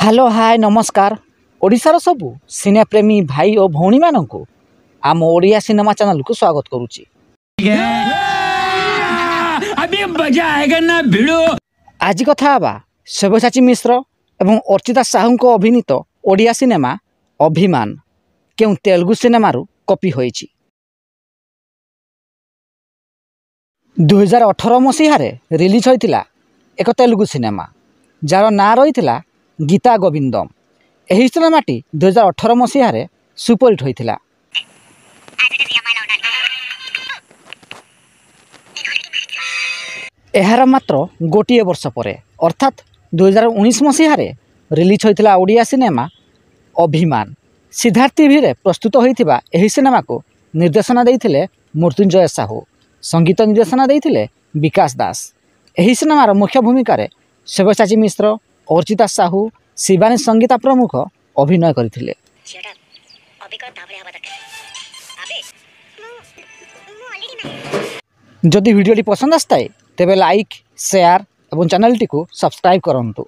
Hello hi नमस्कार ओडिशार सबु सिनेप्रेमी भाई और भौणी मानक आम ओडिया सिनेमा चैनल को स्वागत करुच्ची। अभी मजा आएगा ना भिड़ो। आज कथा हवा सब्यसाची मिश्र एवं अर्चिता साहू को अभिनीत ओडिया सिनेमा अभिमान क्यों तेलुगु सिनेमारू कॉपी होईची। 2018 मसीह रिलीज होइतिला एक तेलुगु सिनेमा जार ना रही गीता गोविंदम। यही सिनेमाटी 2018 मसीह सुपरहिट होइतिला। एहार मात्र गोटे वर्ष पर अर्थात 2019 मसीह रिलीज होइतिला ओडिया सिनेमा अभिमान। सिद्धार्थ टीवी रे प्रस्तुत होइतिबा एही सिनेमा को निर्देशना देइथिले मृत्युंजय साहू, संगीत निर्देशना देइथिले विकास दास। एही सिनेमार मुख्य भूमिका रे सब्यसाची मिश्र, अर्चिता साहू, शिवानी संगीता प्रमुख अभिनय करथिले। जदि वीडियोटी पसंद आस्ताए तेबे लाइक, शेयर और चैनल टी को सब्सक्राइब करंतु।